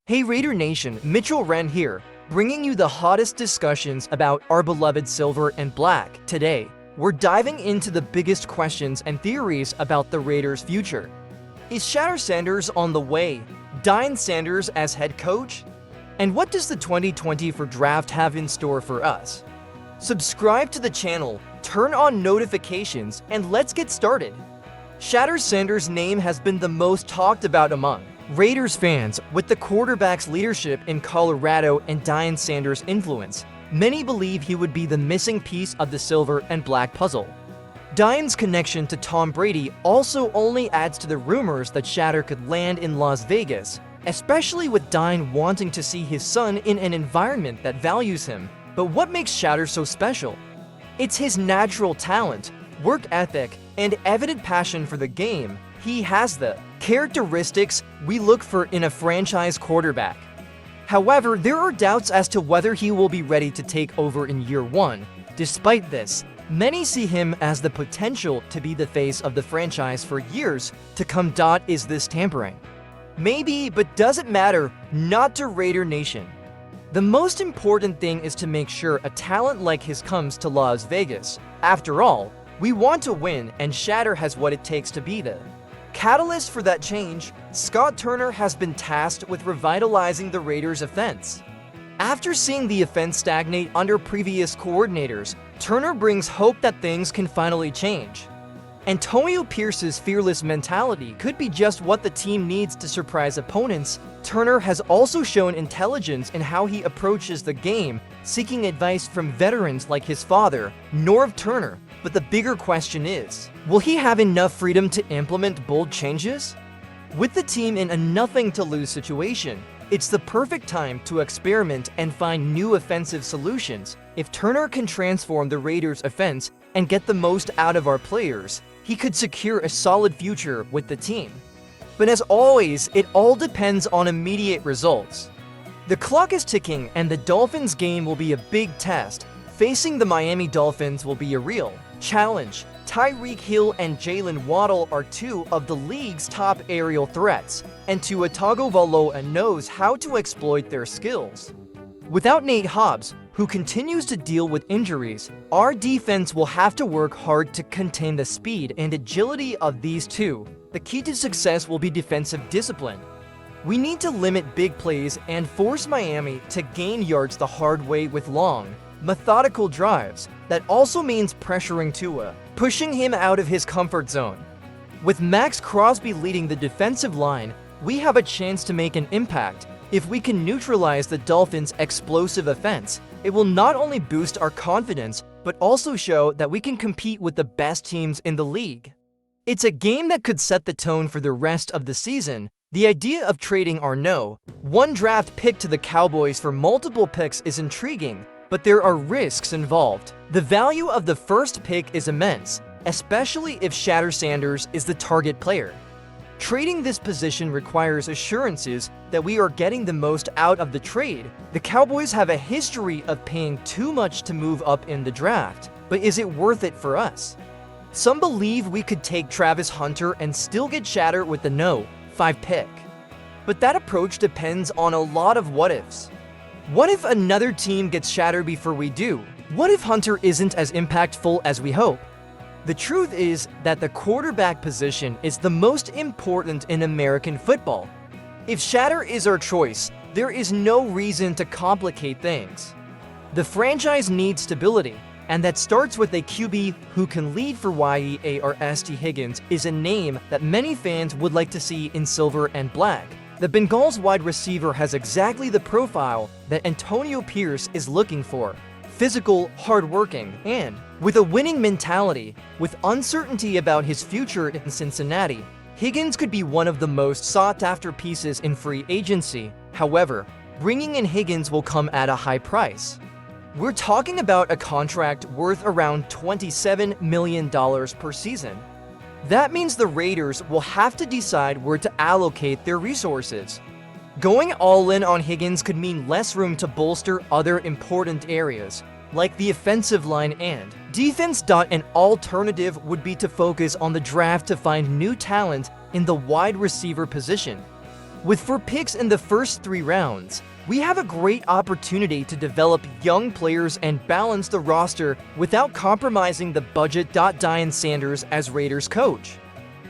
Hey Raider Nation, Mitchell Wren here, bringing you the hottest discussions about our beloved silver and black. Today, we're diving into the biggest questions and theories about the Raiders' future. Is Shedeur Sanders on the way? Deion Sanders as head coach? And what does the 2024 draft have in store for us? Subscribe to the channel, turn on notifications, and let's get started. Shedeur Sanders' name has been the most talked about among Raiders fans, with the quarterback's leadership in Colorado and Deion Sanders' influence. Many believe he would be the missing piece of the silver and black puzzle. Deion's connection to Tom Brady also only adds to the rumors that Shedeur could land in Las Vegas, especially with Deion wanting to see his son in an environment that values him. But what makes Shedeur so special? It's his natural talent, work ethic, and evident passion for the game. He has the characteristics we look for in a franchise quarterback. However, there are doubts as to whether he will be ready to take over in year one. Despite this, many see him as the potential to be the face of the franchise for years to come. Is this tampering? Maybe, but does it matter? Not to Raider Nation. The most important thing is to make sure a talent like his comes to Las Vegas. After all, we want to win, and Shedeur has what it takes to be the catalyst for that change. Scott Turner has been tasked with revitalizing the Raiders' offense. After seeing the offense stagnate under previous coordinators, Turner brings hope that things can finally change. Antonio Pierce's fearless mentality could be just what the team needs to surprise opponents. Turner has also shown intelligence in how he approaches the game, seeking advice from veterans like his father, Norv Turner. But the bigger question is, will he have enough freedom to implement bold changes? With the team in a nothing-to-lose situation, it's the perfect time to experiment and find new offensive solutions. If Turner can transform the Raiders' offense and get the most out of our players, he could secure a solid future with the team. But as always, it all depends on immediate results. The clock is ticking, and the Dolphins game will be a big test. Facing the Miami Dolphins will be a real challenge. Tyreek Hill and Jalen Waddle are two of the league's top aerial threats, and Tua Tagovailoa knows how to exploit their skills. Without Nate Hobbs, who continues to deal with injuries, our defense will have to work hard to contain the speed and agility of these two. The key to success will be defensive discipline. We need to limit big plays and force Miami to gain yards the hard way with long, methodical drives. That also means pressuring Tua, pushing him out of his comfort zone. With Max Crosby leading the defensive line, we have a chance to make an impact. If we can neutralize the Dolphins' explosive offense, it will not only boost our confidence, but also show that we can compete with the best teams in the league. It's a game that could set the tone for the rest of the season. The idea of trading our one draft pick to the Cowboys for multiple picks is intriguing, but there are risks involved. The value of the first pick is immense, especially if Shedeur Sanders is the target player. Trading this position requires assurances that we are getting the most out of the trade. The Cowboys have a history of paying too much to move up in the draft, but is it worth it for us? Some believe we could take Travis Hunter and still get Shedeur with the 5 pick. But that approach depends on a lot of what-ifs. What if another team gets Shedeur before we do? What if Hunter isn't as impactful as we hope? The truth is that the quarterback position is the most important in American football. If Shedeur is our choice, there is no reason to complicate things. The franchise needs stability, and that starts with a QB who can lead for St. Higgins is a name that many fans would like to see in silver and black. The Bengals wide receiver has exactly the profile that Antonio Pierce is looking for. Physical, hardworking, and with a winning mentality. With uncertainty about his future in Cincinnati, Higgins could be one of the most sought-after pieces in free agency. However, bringing in Higgins will come at a high price. We're talking about a contract worth around $27 million per season. That means the Raiders will have to decide where to allocate their resources. Going all in on Higgins could mean less room to bolster other important areas, like the offensive line and Defense. An alternative would be to focus on the draft to find new talent in the wide receiver position. With 4 picks in the first 3 rounds, we have a great opportunity to develop young players and balance the roster without compromising the budget. Deion Sanders as Raiders coach.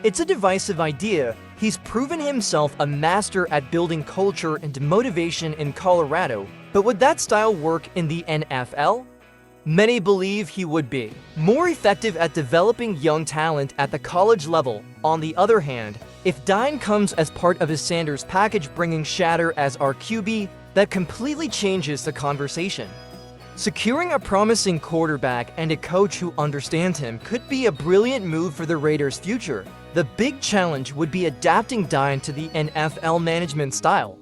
It's a divisive idea. He's proven himself a master at building culture and motivation in Colorado, but would that style work in the NFL? Many believe he would be more effective at developing young talent at the college level. On the other hand, if Deion comes as part of his Sanders package, bringing Shedeur as our QB, that completely changes the conversation. Securing a promising quarterback and a coach who understands him could be a brilliant move for the Raiders' future. The big challenge would be adapting Deion to the NFL management style.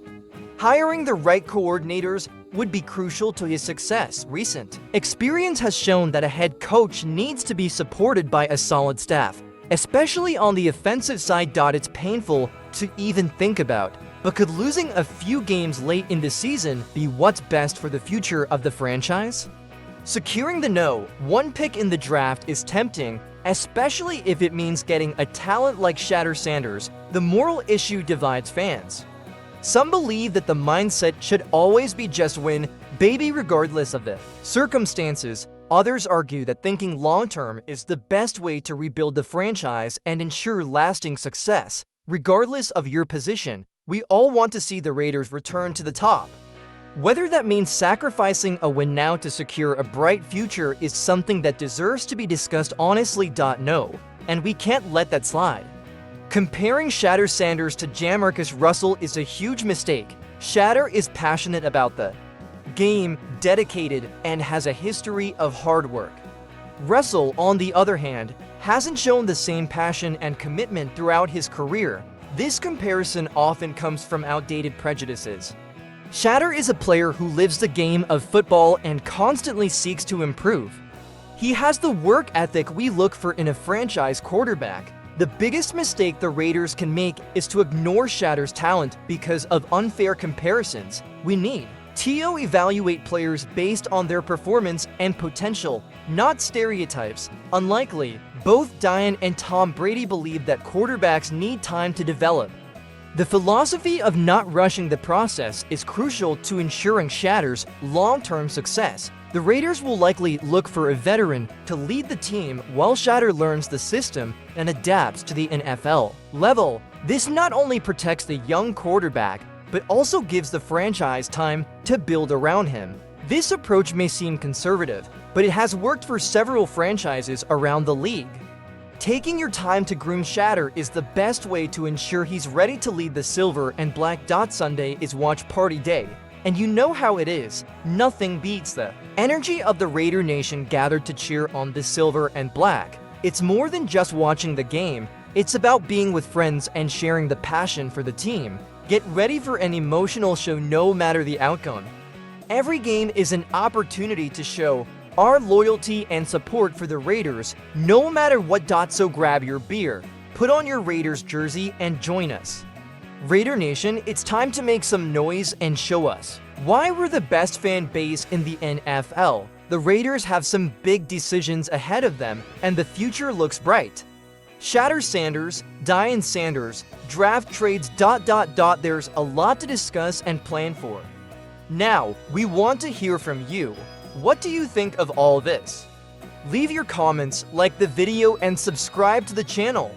Hiring the right coordinators would be crucial to his success. Recent experience has shown that a head coach needs to be supported by a solid staff, especially on the offensive side. It's painful to even think about, but could losing a few games late in the season be what's best for the future of the franchise? Securing the No. 1 pick in the draft is tempting, especially if it means getting a talent like Shadur Sanders. The moral issue divides fans. Some believe that the mindset should always be just win, baby, regardless of the circumstances. Others argue that thinking long-term is the best way to rebuild the franchise and ensure lasting success. Regardless of your position, we all want to see the Raiders return to the top. Whether that means sacrificing a win now to secure a bright future is something that deserves to be discussed honestly. No, and we can't let that slide. Comparing Shadur Sanders to Jamarcus Russell is a huge mistake. Shedeur is passionate about the game, dedicated, and has a history of hard work. Russell, on the other hand, hasn't shown the same passion and commitment throughout his career. This comparison often comes from outdated prejudices. Shedeur is a player who lives the game of football and constantly seeks to improve. He has the work ethic we look for in a franchise quarterback. The biggest mistake the Raiders can make is to ignore Shedeur's talent because of unfair comparisons. We need to evaluate players based on their performance and potential, not stereotypes. Unlikely, both Deion and Tom Brady believe that quarterbacks need time to develop. The philosophy of not rushing the process is crucial to ensuring Shedeur's long-term success. The Raiders will likely look for a veteran to lead the team while Shedeur learns the system and adapts to the NFL level. This not only protects the young quarterback, but also gives the franchise time to build around him. This approach may seem conservative, but it has worked for several franchises around the league. Taking your time to groom Shedeur is the best way to ensure he's ready to lead the silver and black. Sunday is watch party day, and you know how it is. Nothing beats the energy of the Raider Nation gathered to cheer on the silver and black. It's more than just watching the game, it's about being with friends and sharing the passion for the team. Get ready for an emotional show no matter the outcome. Every game is an opportunity to show our loyalty and support for the Raiders, no matter what. So grab your beer, put on your Raiders jersey, and join us. Raider Nation, it's time to make some noise and show us why we're the best fan base in the NFL. The Raiders have some big decisions ahead of them, and the future looks bright. Shadur Sanders, Deion Sanders, draft trades. There's a lot to discuss and plan for. Now, we want to hear from you. What do you think of all this? Leave your comments, like the video, and subscribe to the channel.